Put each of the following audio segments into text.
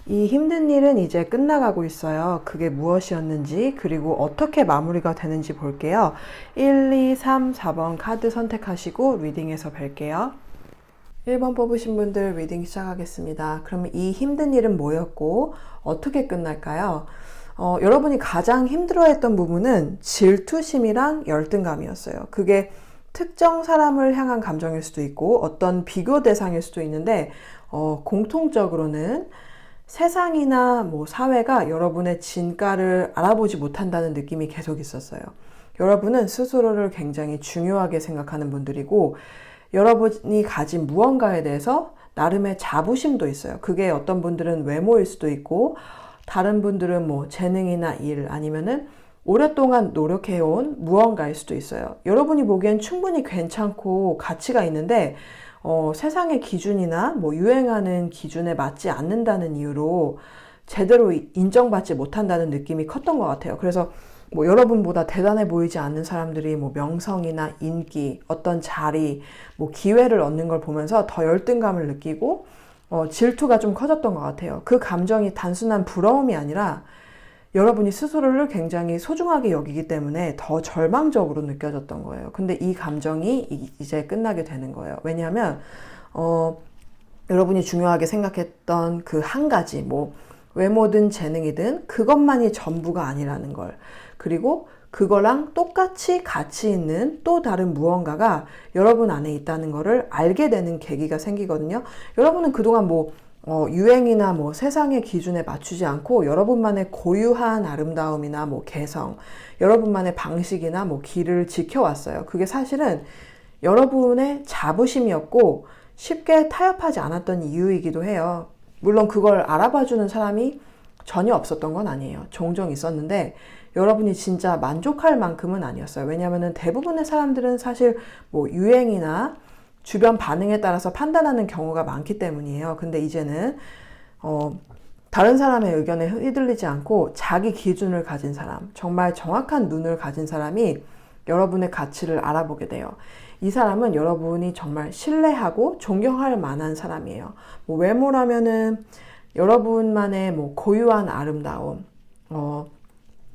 이 힘든 일은 이제 끝나가고 있어요. 그게 무엇이었는지, 그리고 어떻게 마무리가 되는지 볼게요. 1, 2, 3, 4번 카드 선택하시고 리딩에서 뵐게요. 1번 뽑으신 분들 리딩 시작하겠습니다. 그러면 이 힘든 일은 뭐였고, 어떻게 끝날까요? 여러분이 가장 힘들어했던 부분은 질투심이랑 열등감이었어요. 그게 특정 사람을 향한 감정일 수도 있고, 어떤 비교 대상일 수도 있는데, 공통적으로는 세상이나 뭐 사회가 여러분의 진가를 알아보지 못한다는 느낌이 계속 있었어요. 여러분은 스스로를 굉장히 중요하게 생각하는 분들이고, 여러분이 가진 무언가에 대해서 나름의 자부심도 있어요. 그게 어떤 분들은 외모일 수도 있고, 다른 분들은 뭐 재능이나 일, 아니면은 오랫동안 노력해온 무언가일 수도 있어요. 여러분이 보기엔 충분히 괜찮고 가치가 있는데, 세상의 기준이나 뭐 유행하는 기준에 맞지 않는다는 이유로 제대로 인정받지 못한다는 느낌이 컸던 것 같아요. 그래서 뭐 여러분보다 대단해 보이지 않는 사람들이 뭐 명성이나 인기, 어떤 자리, 뭐 기회를 얻는 걸 보면서 더 열등감을 느끼고 질투가 좀 커졌던 것 같아요. 그 감정이 단순한 부러움이 아니라 여러분이 스스로를 굉장히 소중하게 여기기 때문에 더 절망적으로 느껴졌던 거예요. 근데 이 감정이 이제 끝나게 되는 거예요. 왜냐하면 여러분이 중요하게 생각했던 그 한 가지, 뭐 외모든 재능이든 그것만이 전부가 아니라는 걸, 그리고 그거랑 똑같이 가치 있는 또 다른 무언가가 여러분 안에 있다는 거를 알게 되는 계기가 생기거든요. 여러분은 그동안 뭐 유행이나 뭐 세상의 기준에 맞추지 않고 여러분만의 고유한 아름다움이나 뭐 개성, 여러분만의 방식이나 뭐 길을 지켜왔어요. 그게 사실은 여러분의 자부심이었고 쉽게 타협하지 않았던 이유이기도 해요. 물론 그걸 알아봐주는 사람이 전혀 없었던 건 아니에요. 종종 있었는데 여러분이 진짜 만족할 만큼은 아니었어요. 왜냐하면 대부분의 사람들은 사실 뭐 유행이나 주변 반응에 따라서 판단하는 경우가 많기 때문이에요. 근데 이제는 다른 사람의 의견에 휘둘리지 않고 자기 기준을 가진 사람, 정말 정확한 눈을 가진 사람이 여러분의 가치를 알아보게 돼요. 이 사람은 여러분이 정말 신뢰하고 존경할 만한 사람이에요. 뭐 외모라면은 여러분만의 뭐 고유한 아름다움,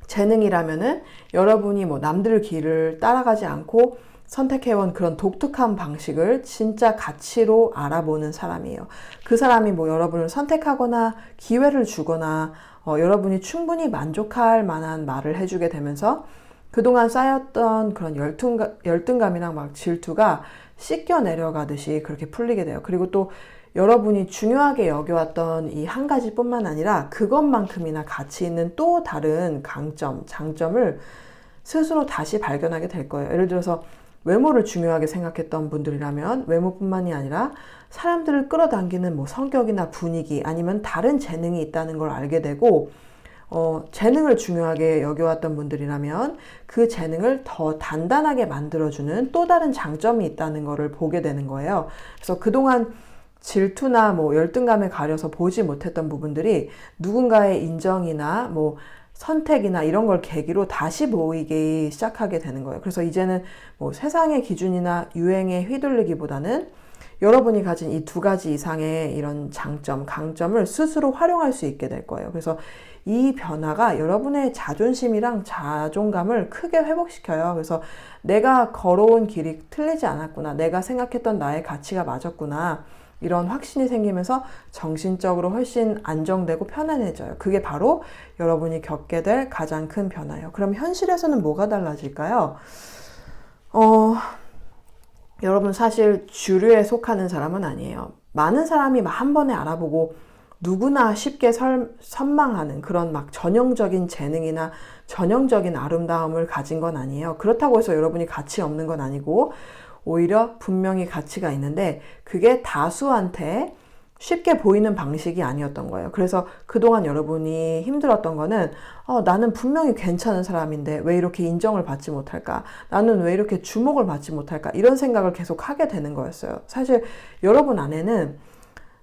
재능이라면은 여러분이 뭐 남들 길을 따라가지 않고 선택해온 그런 독특한 방식을 진짜 가치로 알아보는 사람이에요. 그 사람이 뭐 여러분을 선택하거나 기회를 주거나 여러분이 충분히 만족할 만한 말을 해주게 되면서 그동안 쌓였던 그런 열등감이랑 막 질투가 씻겨 내려가듯이 그렇게 풀리게 돼요. 그리고 또 여러분이 중요하게 여겨왔던 이 한 가지뿐만 아니라 그것만큼이나 가치 있는 또 다른 강점, 장점을 스스로 다시 발견하게 될 거예요. 예를 들어서 외모를 중요하게 생각했던 분들이라면 외모뿐만이 아니라 사람들을 끌어당기는 뭐 성격이나 분위기 아니면 다른 재능이 있다는 걸 알게 되고, 재능을 중요하게 여겨왔던 분들이라면 그 재능을 더 단단하게 만들어주는 또 다른 장점이 있다는 것을 보게 되는 거예요. 그래서 그동안 질투나 뭐 열등감에 가려서 보지 못했던 부분들이 누군가의 인정이나 뭐 선택이나 이런 걸 계기로 다시 보이기 시작하게 되는 거예요. 그래서 이제는 뭐 세상의 기준이나 유행에 휘둘리기보다는 여러분이 가진 이 두 가지 이상의 이런 장점, 강점을 스스로 활용할 수 있게 될 거예요. 그래서 이 변화가 여러분의 자존심이랑 자존감을 크게 회복시켜요. 그래서 내가 걸어온 길이 틀리지 않았구나. 내가 생각했던 나의 가치가 맞았구나. 이런 확신이 생기면서 정신적으로 훨씬 안정되고 편안해져요. 그게 바로 여러분이 겪게 될 가장 큰 변화예요. 그럼 현실에서는 뭐가 달라질까요? 여러분 사실 주류에 속하는 사람은 아니에요. 많은 사람이 막 한 번에 알아보고 누구나 쉽게 선망하는 그런 막 전형적인 재능이나 전형적인 아름다움을 가진 건 아니에요. 그렇다고 해서 여러분이 가치 없는 건 아니고 오히려 분명히 가치가 있는데 그게 다수한테 쉽게 보이는 방식이 아니었던 거예요. 그래서 그동안 여러분이 힘들었던 거는 나는 분명히 괜찮은 사람인데 왜 이렇게 인정을 받지 못할까? 나는 왜 이렇게 주목을 받지 못할까? 이런 생각을 계속 하게 되는 거였어요. 사실 여러분 안에는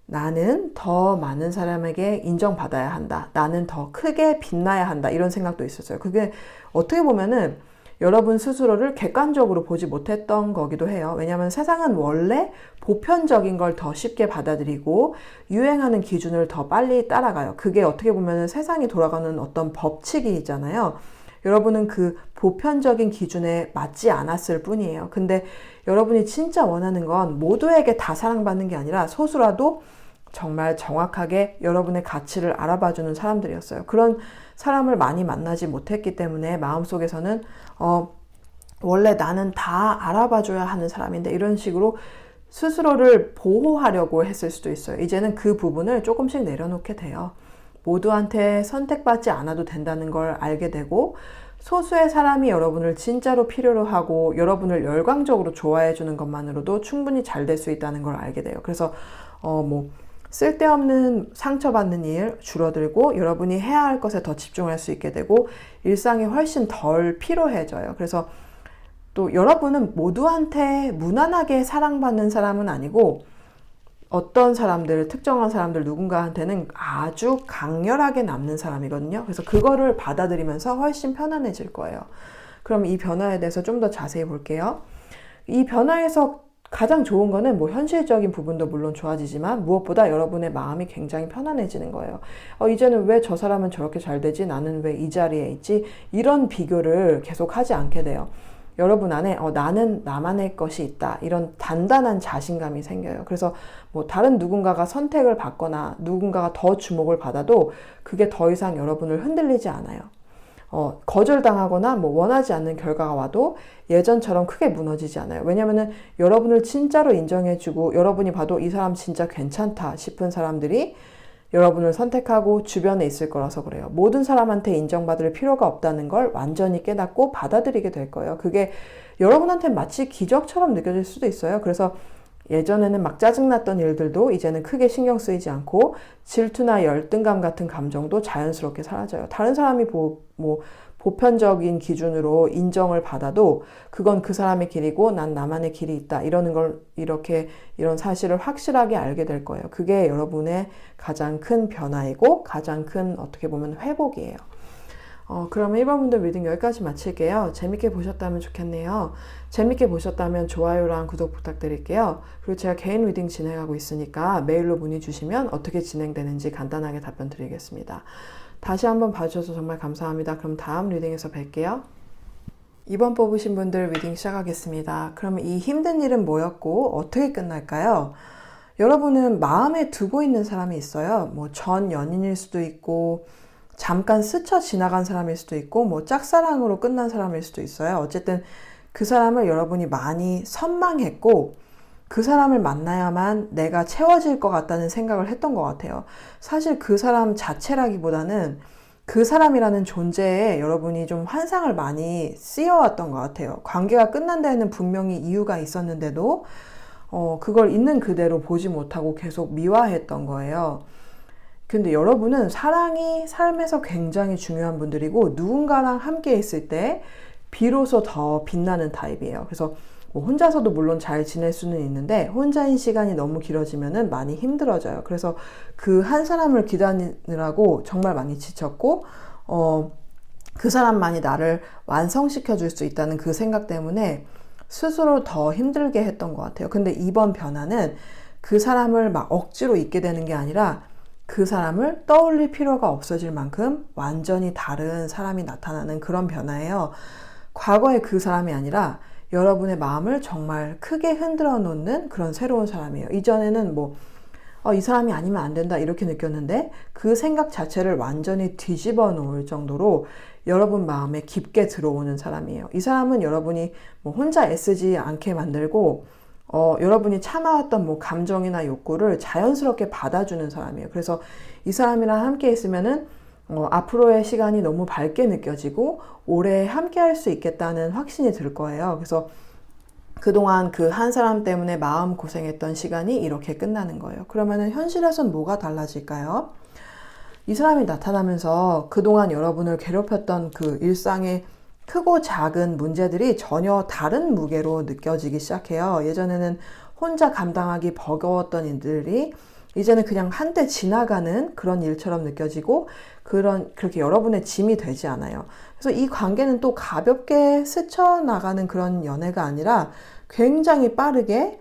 나는 더 많은 사람에게 인정받아야 한다. 나는 더 크게 빛나야 한다. 이런 생각도 있었어요. 그게 어떻게 보면은 여러분 스스로를 객관적으로 보지 못했던 거기도 해요. 왜냐하면 세상은 원래 보편적인 걸 더 쉽게 받아들이고 유행하는 기준을 더 빨리 따라가요. 그게 어떻게 보면 세상이 돌아가는 어떤 법칙이잖아요. 여러분은 그 보편적인 기준에 맞지 않았을 뿐이에요. 근데 여러분이 진짜 원하는 건 모두에게 다 사랑받는 게 아니라 소수라도 정말 정확하게 여러분의 가치를 알아봐주는 사람들이었어요. 그런 사람을 많이 만나지 못했기 때문에 마음속에서는 원래 나는 다 알아봐줘야 하는 사람인데 이런 식으로 스스로를 보호하려고 했을 수도 있어요. 이제는 그 부분을 조금씩 내려놓게 돼요. 모두한테 선택받지 않아도 된다는 걸 알게 되고 소수의 사람이 여러분을 진짜로 필요로 하고 여러분을 열광적으로 좋아해 주는 것만으로도 충분히 잘 될 수 있다는 걸 알게 돼요. 그래서 쓸데없는 상처받는 일 줄어들고 여러분이 해야 할 것에 더 집중할 수 있게 되고 일상이 훨씬 덜 피로해져요. 그래서 또 여러분은 모두한테 무난하게 사랑받는 사람은 아니고 어떤 사람들, 특정한 사람들 누군가한테는 아주 강렬하게 남는 사람이거든요. 그래서 그거를 받아들이면서 훨씬 편안해질 거예요. 그럼 이 변화에 대해서 좀 더 자세히 볼게요. 이 변화에서 가장 좋은 거는 뭐 현실적인 부분도 물론 좋아지지만 무엇보다 여러분의 마음이 굉장히 편안해지는 거예요. 이제는 왜 저 사람은 저렇게 잘 되지? 나는 왜 이 자리에 있지? 이런 비교를 계속 하지 않게 돼요. 여러분 안에 나는 나만의 것이 있다. 이런 단단한 자신감이 생겨요. 그래서 뭐 다른 누군가가 선택을 받거나 누군가가 더 주목을 받아도 그게 더 이상 여러분을 흔들리지 않아요. 거절당하거나 뭐 원하지 않는 결과가 와도 예전처럼 크게 무너지지 않아요. 왜냐면은 여러분을 진짜로 인정해주고 여러분이 봐도 이 사람 진짜 괜찮다 싶은 사람들이 여러분을 선택하고 주변에 있을 거라서 그래요. 모든 사람한테 인정받을 필요가 없다는 걸 완전히 깨닫고 받아들이게 될 거예요. 그게 여러분한테 마치 기적처럼 느껴질 수도 있어요. 그래서 예전에는 막 짜증났던 일들도 이제는 크게 신경 쓰이지 않고 질투나 열등감 같은 감정도 자연스럽게 사라져요. 다른 사람이 보편적인 기준으로 인정을 받아도 그건 그 사람의 길이고 난 나만의 길이 있다. 이러는 걸 이런 사실을 확실하게 알게 될 거예요. 그게 여러분의 가장 큰 변화이고 가장 큰 어떻게 보면 회복이에요. 그러면 1번 분들 리딩 여기까지 마칠게요. 재밌게 보셨다면 좋겠네요. 재밌게 보셨다면 좋아요랑 구독 부탁드릴게요. 그리고 제가 개인 리딩 진행하고 있으니까 메일로 문의 주시면 어떻게 진행되는지 간단하게 답변 드리겠습니다. 다시 한번 봐주셔서 정말 감사합니다. 그럼 다음 리딩에서 뵐게요. 2번 뽑으신 분들 리딩 시작하겠습니다. 그럼 이 힘든 일은 뭐였고 어떻게 끝날까요? 여러분은 마음에 두고 있는 사람이 있어요. 뭐 전 연인일 수도 있고 잠깐 스쳐 지나간 사람일 수도 있고 뭐 짝사랑으로 끝난 사람일 수도 있어요. 어쨌든 그 사람을 여러분이 많이 선망했고 그 사람을 만나야만 내가 채워질 것 같다는 생각을 했던 것 같아요. 사실 그 사람 자체라기보다는 그 사람이라는 존재에 여러분이 좀 환상을 많이 씌워왔던 것 같아요. 관계가 끝난 데에는 분명히 이유가 있었는데도 그걸 있는 그대로 보지 못하고 계속 미화했던 거예요. 근데 여러분은 사랑이 삶에서 굉장히 중요한 분들이고 누군가랑 함께 있을 때 비로소 더 빛나는 타입이에요. 그래서 뭐 혼자서도 물론 잘 지낼 수는 있는데 혼자인 시간이 너무 길어지면은 많이 힘들어져요. 그래서 그 한 사람을 기다리느라고 정말 많이 지쳤고 그 사람만이 나를 완성시켜 줄 수 있다는 그 생각 때문에 스스로 더 힘들게 했던 것 같아요. 근데 이번 변화는 그 사람을 막 억지로 잊게 되는 게 아니라 그 사람을 떠올릴 필요가 없어질 만큼 완전히 다른 사람이 나타나는 그런 변화예요. 과거의 그 사람이 아니라 여러분의 마음을 정말 크게 흔들어 놓는 그런 새로운 사람이에요. 이전에는 이 사람이 아니면 안 된다 이렇게 느꼈는데 그 생각 자체를 완전히 뒤집어 놓을 정도로 여러분 마음에 깊게 들어오는 사람이에요. 이 사람은 여러분이 혼자 애쓰지 않게 만들고 여러분이 참아왔던 감정이나 욕구를 자연스럽게 받아주는 사람이에요. 그래서 이 사람이랑 함께 있으면은 앞으로의 시간이 너무 밝게 느껴지고 오래 함께 할 수 있겠다는 확신이 들 거예요. 그래서 그동안 그 한 사람 때문에 마음 고생했던 시간이 이렇게 끝나는 거예요. 그러면은 현실에선 뭐가 달라질까요? 이 사람이 나타나면서 그동안 여러분을 괴롭혔던 그 일상의 크고 작은 문제들이 전혀 다른 무게로 느껴지기 시작해요. 예전에는 혼자 감당하기 버거웠던 일들이 이제는 그냥 한때 지나가는 그런 일처럼 느껴지고 그렇게 여러분의 짐이 되지 않아요. 그래서 이 관계는 또 가볍게 스쳐나가는 그런 연애가 아니라 굉장히 빠르게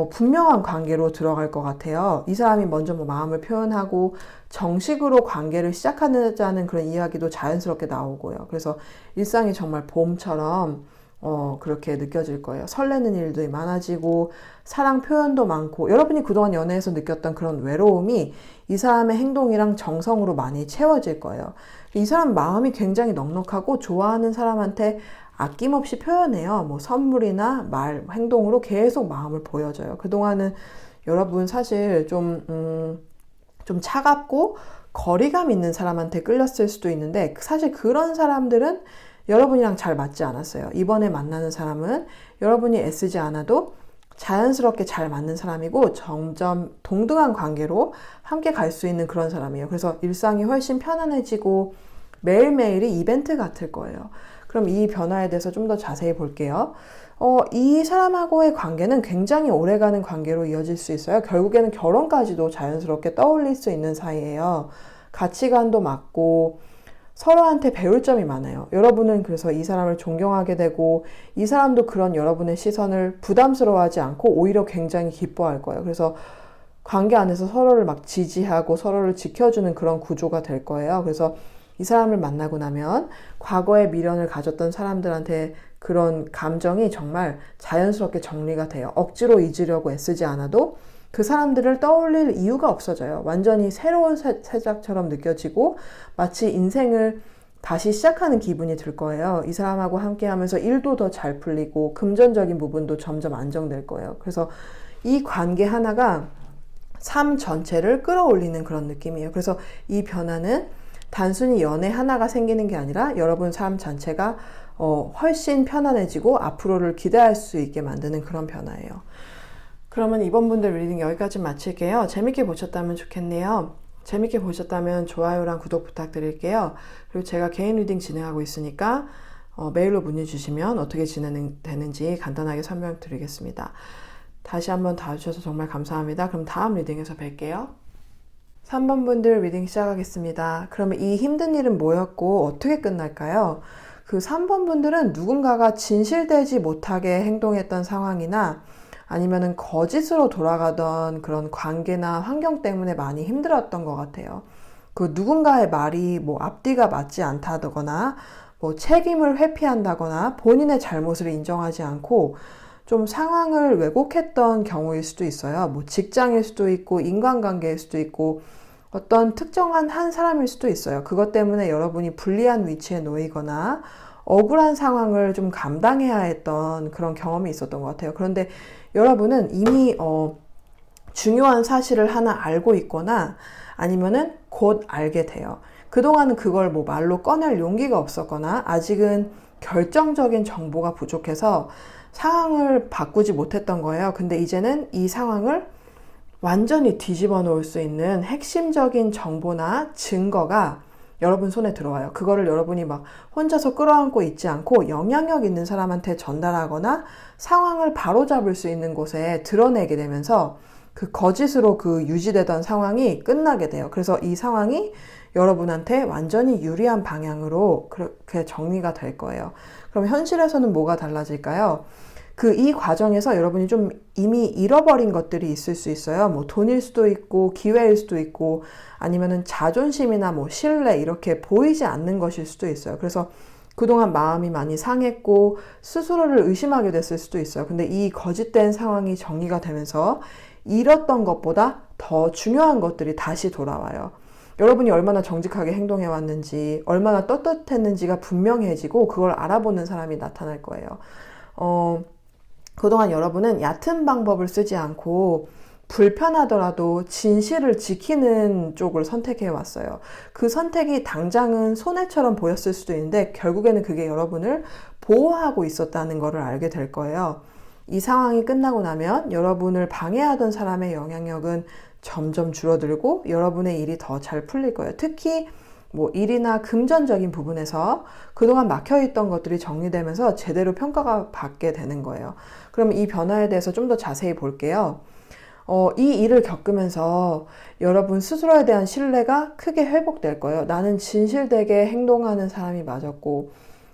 분명한 관계로 들어갈 것 같아요. 이 사람이 먼저 뭐 마음을 표현하고 정식으로 관계를 시작하자는 그런 이야기도 자연스럽게 나오고요. 그래서 일상이 정말 봄처럼 그렇게 느껴질 거예요. 설레는 일도 많아지고 사랑 표현도 많고 여러분이 그동안 연애에서 느꼈던 그런 외로움이 이 사람의 행동이랑 정성으로 많이 채워질 거예요. 이 사람 마음이 굉장히 넉넉하고 좋아하는 사람한테 아낌없이 표현해요. 뭐 선물이나 말, 행동으로 계속 마음을 보여줘요. 그동안은 여러분 사실 좀 차갑고 거리감 있는 사람한테 끌렸을 수도 있는데 사실 그런 사람들은 여러분이랑 잘 맞지 않았어요. 이번에 만나는 사람은 여러분이 애쓰지 않아도 자연스럽게 잘 맞는 사람이고 점점 동등한 관계로 함께 갈 수 있는 그런 사람이에요. 그래서 일상이 훨씬 편안해지고 매일매일이 이벤트 같을 거예요. 그럼 이 변화에 대해서 좀 더 자세히 볼게요. 이 사람하고의 관계는 굉장히 오래가는 관계로 이어질 수 있어요. 결국에는 결혼까지도 자연스럽게 떠올릴 수 있는 사이예요. 가치관도 맞고 서로한테 배울 점이 많아요. 여러분은 그래서 이 사람을 존경하게 되고 이 사람도 그런 여러분의 시선을 부담스러워하지 않고 오히려 굉장히 기뻐할 거예요. 그래서 관계 안에서 서로를 막 지지하고 서로를 지켜주는 그런 구조가 될 거예요. 그래서 이 사람을 만나고 나면 과거에 미련을 가졌던 사람들한테 그런 감정이 정말 자연스럽게 정리가 돼요. 억지로 잊으려고 애쓰지 않아도 그 사람들을 떠올릴 이유가 없어져요. 완전히 새로운 새작처럼 느껴지고 마치 인생을 다시 시작하는 기분이 들 거예요. 이 사람하고 함께 하면서 일도 더 잘 풀리고 금전적인 부분도 점점 안정될 거예요. 그래서 이 관계 하나가 삶 전체를 끌어올리는 그런 느낌이에요. 그래서 이 변화는 단순히 연애 하나가 생기는 게 아니라 여러분 삶 전체가 훨씬 편안해지고 앞으로를 기대할 수 있게 만드는 그런 변화예요. 그러면 이번 분들 리딩 여기까지 마칠게요. 재밌게 보셨다면 좋겠네요. 재밌게 보셨다면 좋아요랑 구독 부탁드릴게요. 그리고 제가 개인 리딩 진행하고 있으니까 메일로 문의 주시면 어떻게 진행되는지 간단하게 설명드리겠습니다. 다시 한번 봐주셔서 정말 감사합니다. 그럼 다음 리딩에서 뵐게요. 3번 분들 리딩 시작하겠습니다. 그러면 이 힘든 일은 뭐였고 어떻게 끝날까요? 그 3번 분들은 누군가가 진실되지 못하게 행동했던 상황이나 아니면은 거짓으로 돌아가던 그런 관계나 환경 때문에 많이 힘들었던 것 같아요. 그 누군가의 말이 뭐 앞뒤가 맞지 않다거나 뭐 책임을 회피한다거나 본인의 잘못을 인정하지 않고 좀 상황을 왜곡했던 경우일 수도 있어요. 뭐 직장일 수도 있고 인간관계일 수도 있고 어떤 특정한 한 사람일 수도 있어요. 그것 때문에 여러분이 불리한 위치에 놓이거나 억울한 상황을 좀 감당해야 했던 그런 경험이 있었던 것 같아요. 그런데 여러분은 이미 중요한 사실을 하나 알고 있거나 아니면은 곧 알게 돼요. 그동안은 그걸 뭐 말로 꺼낼 용기가 없었거나 아직은 결정적인 정보가 부족해서 상황을 바꾸지 못했던 거예요. 근데 이제는 이 상황을 완전히 뒤집어 놓을 수 있는 핵심적인 정보나 증거가 여러분 손에 들어와요. 그거를 여러분이 막 혼자서 끌어안고 있지 않고 영향력 있는 사람한테 전달하거나 상황을 바로잡을 수 있는 곳에 드러내게 되면서 그 거짓으로 그 유지되던 상황이 끝나게 돼요. 그래서 이 상황이 여러분한테 완전히 유리한 방향으로 그렇게 정리가 될 거예요. 그럼 현실에서는 뭐가 달라질까요? 이 과정에서 여러분이 좀 이미 잃어버린 것들이 있을 수 있어요. 뭐 돈일 수도 있고 기회일 수도 있고 아니면은 자존심이나 뭐 신뢰 이렇게 보이지 않는 것일 수도 있어요. 그래서 그동안 마음이 많이 상했고 스스로를 의심하게 됐을 수도 있어요. 근데 이 거짓된 상황이 정리가 되면서 잃었던 것보다 더 중요한 것들이 다시 돌아와요. 여러분이 얼마나 정직하게 행동해 왔는지, 얼마나 떳떳했는지가 분명해지고 그걸 알아보는 사람이 나타날 거예요. 그동안 여러분은 얕은 방법을 쓰지 않고 불편하더라도 진실을 지키는 쪽을 선택해 왔어요. 그 선택이 당장은 손해처럼 보였을 수도 있는데 결국에는 그게 여러분을 보호하고 있었다는 것을 알게 될 거예요. 이 상황이 끝나고 나면 여러분을 방해하던 사람의 영향력은 점점 줄어들고 여러분의 일이 더 잘 풀릴 거예요. 특히 뭐 일이나 금전적인 부분에서 그동안 막혀있던 것들이 정리되면서 제대로 평가가 받게 되는 거예요. 그럼 이 변화에 대해서 좀 더 자세히 볼게요. 이 일을 겪으면서 여러분 스스로에 대한 신뢰가 크게 회복될 거예요. 나는 진실되게 행동하는 사람이 맞았고,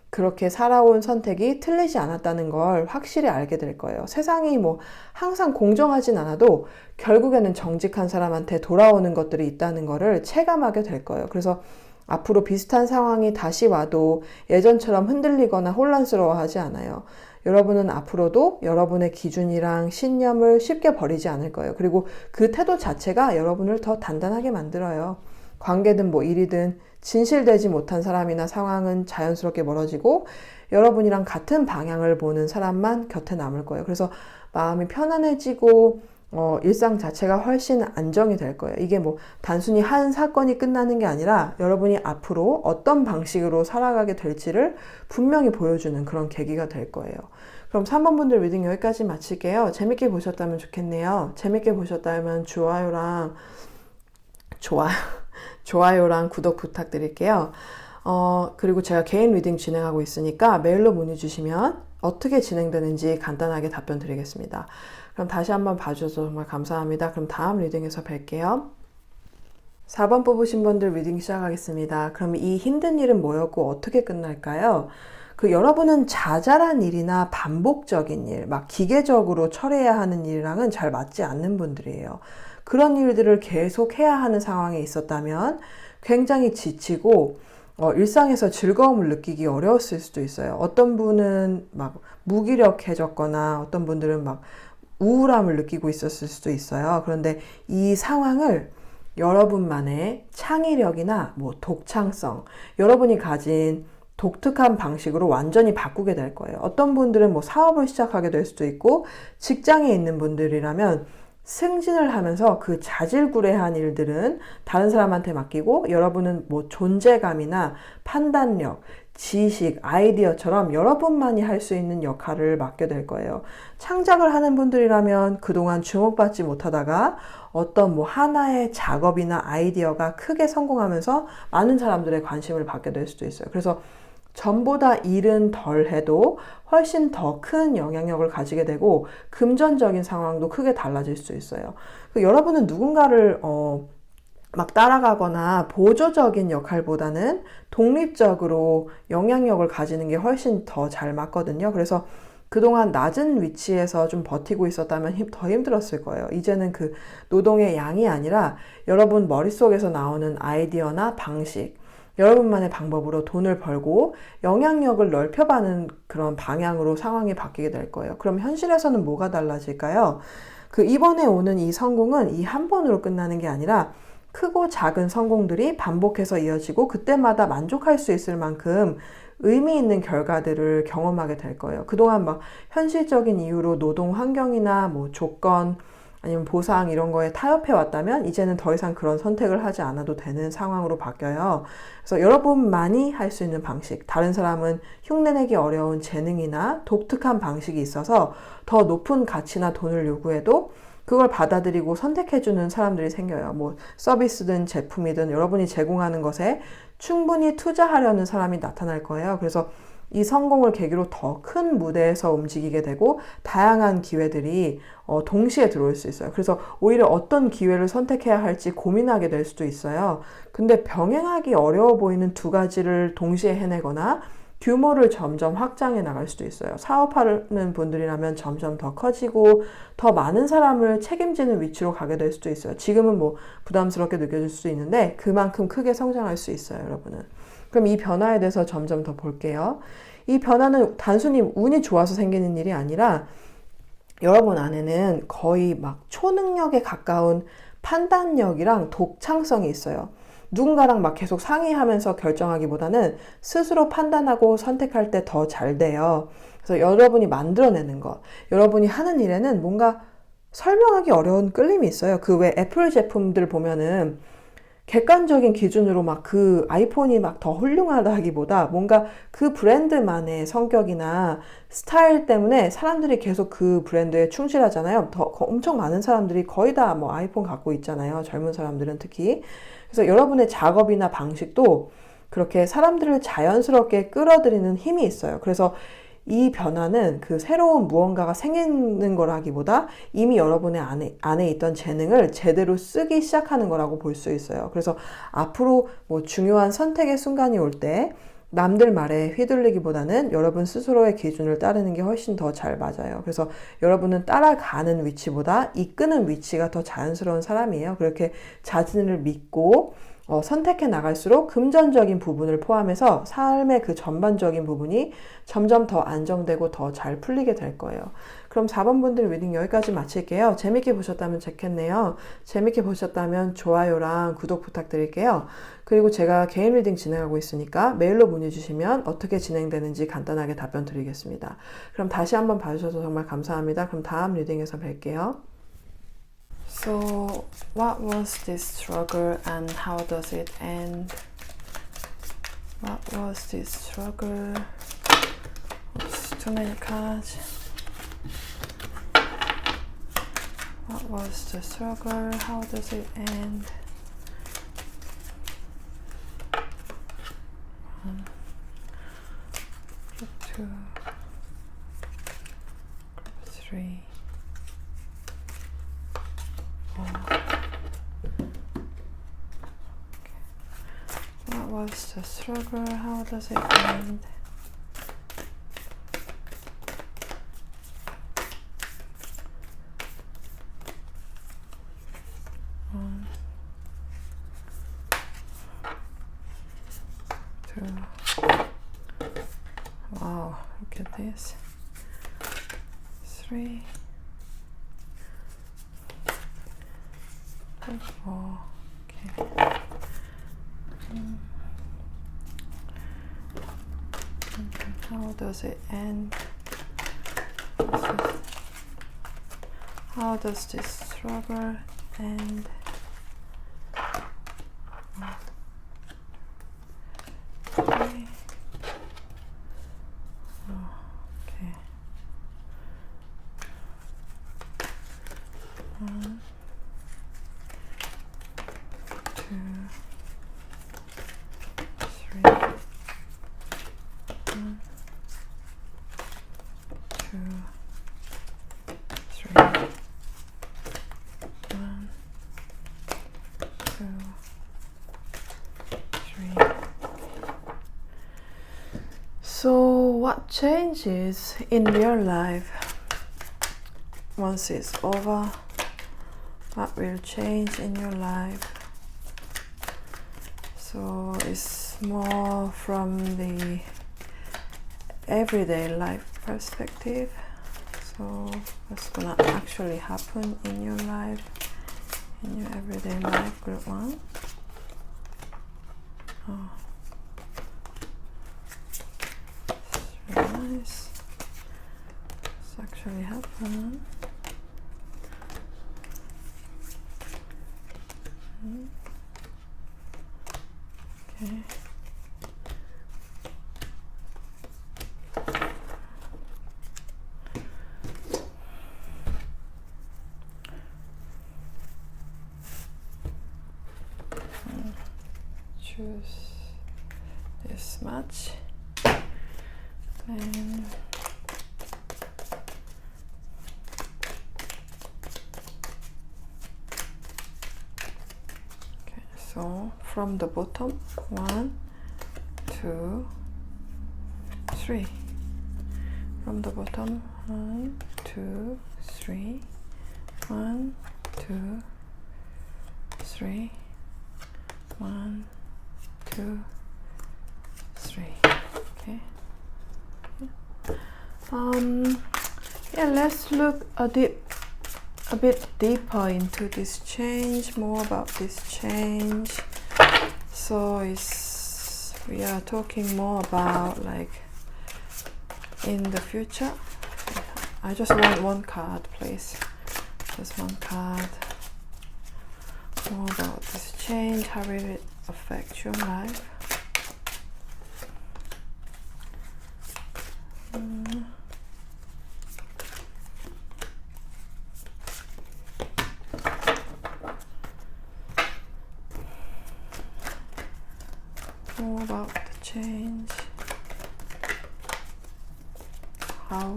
그렇게 살아온 선택이 틀리지 않았다는 걸 확실히 알게 될 거예요. 세상이 뭐 항상 공정하진 않아도 결국에는 정직한 사람한테 돌아오는 것들이 있다는 거를 체감하게 될 거예요. 그래서 앞으로 비슷한 상황이 다시 와도 예전처럼 흔들리거나 혼란스러워하지 않아요. 여러분은 앞으로도 여러분의 기준이랑 신념을 쉽게 버리지 않을 거예요. 그리고 그 태도 자체가 여러분을 더 단단하게 만들어요. 관계든 뭐 일이든 진실되지 못한 사람이나 상황은 자연스럽게 멀어지고 여러분이랑 같은 방향을 보는 사람만 곁에 남을 거예요. 그래서 마음이 편안해지고 일상 자체가 훨씬 안정이 될 거예요. 이게 뭐 단순히 한 사건이 끝나는 게 아니라 여러분이 앞으로 어떤 방식으로 살아가게 될지를 분명히 보여주는 그런 계기가 될 거예요. 그럼 3번 분들 리딩 여기까지 마칠게요. 재밌게 보셨다면 좋겠네요. 재밌게 보셨다면 좋아요랑 구독 부탁드릴게요. 그리고 제가 개인 리딩 진행하고 있으니까 메일로 문의 주시면 어떻게 진행되는지 간단하게 답변 드리겠습니다. 그럼 다시 한번 봐주셔서 정말 감사합니다. 그럼 다음 리딩에서 뵐게요. 4번 뽑으신 분들 리딩 시작하겠습니다. 그럼 이 힘든 일은 뭐였고 어떻게 끝날까요? 여러분은 자잘한 일이나 반복적인 일, 막 기계적으로 처리해야 하는 일이랑은 잘 맞지 않는 분들이에요. 그런 일들을 계속 해야 하는 상황에 있었다면 굉장히 지치고 일상에서 즐거움을 느끼기 어려웠을 수도 있어요. 어떤 분은 막 무기력해졌거나 어떤 분들은 막 우울함을 느끼고 있었을 수도 있어요. 그런데 이 상황을 여러분만의 창의력이나 뭐 독창성, 여러분이 가진 독특한 방식으로 완전히 바꾸게 될 거예요. 어떤 분들은 뭐 사업을 시작하게 될 수도 있고, 직장에 있는 분들이라면 승진을 하면서 그 자질구레한 일들은 다른 사람한테 맡기고 여러분은 뭐 존재감이나 판단력, 지식, 아이디어처럼 여러분만이 할 수 있는 역할을 맡게 될 거예요. 창작을 하는 분들이라면 그동안 주목받지 못하다가 어떤 뭐 하나의 작업이나 아이디어가 크게 성공하면서 많은 사람들의 관심을 받게 될 수도 있어요. 그래서 전보다 일은 덜 해도 훨씬 더 큰 영향력을 가지게 되고 금전적인 상황도 크게 달라질 수 있어요. 여러분은 누군가를 막 따라가거나 보조적인 역할보다는 독립적으로 영향력을 가지는 게 훨씬 더 잘 맞거든요. 그래서 그동안 낮은 위치에서 좀 버티고 있었다면 더 힘들었을 거예요. 이제는 그 노동의 양이 아니라 여러분 머릿속에서 나오는 아이디어나 방식, 여러분만의 방법으로 돈을 벌고 영향력을 넓혀가는 그런 방향으로 상황이 바뀌게 될 거예요. 그럼 현실에서는 뭐가 달라질까요? 이번에 오는 이 성공은 이 한 번으로 끝나는 게 아니라 크고 작은 성공들이 반복해서 이어지고 그때마다 만족할 수 있을 만큼 의미 있는 결과들을 경험하게 될 거예요. 그동안 막 현실적인 이유로 노동 환경이나 뭐 조건 아니면 보상 이런 거에 타협해 왔다면 이제는 더 이상 그런 선택을 하지 않아도 되는 상황으로 바뀌어요. 그래서 여러분만이 할 수 있는 방식, 다른 사람은 흉내내기 어려운 재능이나 독특한 방식이 있어서 더 높은 가치나 돈을 요구해도 그걸 받아들이고 선택해주는 사람들이 생겨요. 뭐 서비스든 제품이든 여러분이 제공하는 것에 충분히 투자하려는 사람이 나타날 거예요. 그래서 이 성공을 계기로 더 큰 무대에서 움직이게 되고 다양한 기회들이 동시에 들어올 수 있어요. 그래서 오히려 어떤 기회를 선택해야 할지 고민하게 될 수도 있어요. 근데 병행하기 어려워 보이는 두 가지를 동시에 해내거나 규모를 점점 확장해 나갈 수도 있어요. 사업하는 분들이라면 점점 더 커지고 더 많은 사람을 책임지는 위치로 가게 될 수도 있어요. 지금은 뭐 부담스럽게 느껴질 수도 있는데 그만큼 크게 성장할 수 있어요, 여러분은. 그럼 이 변화에 대해서 점점 더 볼게요. 이 변화는 단순히 운이 좋아서 생기는 일이 아니라 여러분 안에는 거의 막 초능력에 가까운 판단력이랑 독창성이 있어요. 누군가랑 막 계속 상의하면서 결정하기보다는 스스로 판단하고 선택할 때 더 잘 돼요. 그래서 여러분이 만들어내는 것, 여러분이 하는 일에는 뭔가 설명하기 어려운 끌림이 있어요. 왜 애플 제품들 보면은 객관적인 기준으로 막 그 아이폰이 막 더 훌륭하다기보다 뭔가 그 브랜드만의 성격이나 스타일 때문에 사람들이 계속 그 브랜드에 충실하잖아요. 엄청 많은 사람들이 거의 다 뭐 아이폰 갖고 있잖아요. 젊은 사람들은 특히. 그래서 여러분의 작업이나 방식도 그렇게 사람들을 자연스럽게 끌어들이는 힘이 있어요. 그래서 이 변화는 그 새로운 무언가가 생기는 거라기보다 이미 여러분의 안에 있던 재능을 제대로 쓰기 시작하는 거라고 볼 수 있어요. 그래서 앞으로 뭐 중요한 선택의 순간이 올 때 남들 말에 휘둘리기보다는 여러분 스스로의 기준을 따르는 게 훨씬 더 잘 맞아요. 그래서 여러분은 따라가는 위치보다 이끄는 위치가 더 자연스러운 사람이에요. 그렇게 자신을 믿고 선택해 나갈수록 금전적인 부분을 포함해서 삶의 그 전반적인 부분이 점점 더 안정되고 더 잘 풀리게 될 거예요. 그럼 4번 분들 리딩 여기까지 마칠게요. 재밌게 보셨다면 좋겠네요. 재밌게 보셨다면 좋아요랑 구독 부탁드릴게요. 그리고 제가 개인 리딩 진행하고 있으니까 메일로 문의 주시면 어떻게 진행되는지 간단하게 답변 드리겠습니다. 그럼 다시 한번 봐주셔서 정말 감사합니다. 그럼 다음 리딩에서 뵐게요. So, what was this struggle and how does it end? What was this struggle? Oops, too many cards. What was the struggle? How does it end? 1, 2, 3. What was the struggle? How does it end? One, two. Wow, look at this. 3. 4. Okay. How does it end? How does this struggle end? Okay. Okay. 1, 2, 3. 1, 2, 3. 1, 2, 3. So, what changes in your life once it's over? What will change in your life? So, it's more from the everyday life perspective. So, what's gonna actually happen in your life, in your everyday life, group 1? Oh. It's really nice. It's actually happening. Okay. Choose this much, and okay, so from the bottom, 1, 2, 3. From the bottom, 1, 2, 3. 1, 2, 3. 1, 2, 3. Okay. Yeah, let's look a bit deeper into this change, more about this change. So we are talking more about like in the future. I just want one card, please. Just one card. More about this change, how will it affect your life? More about the change. how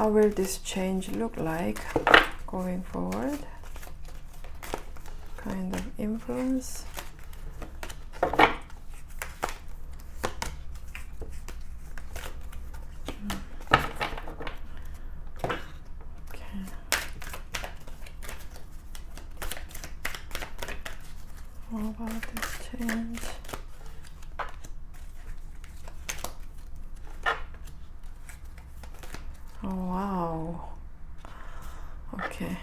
will this change look like going forward? Kind of influence. What about this change? Oh wow. Okay.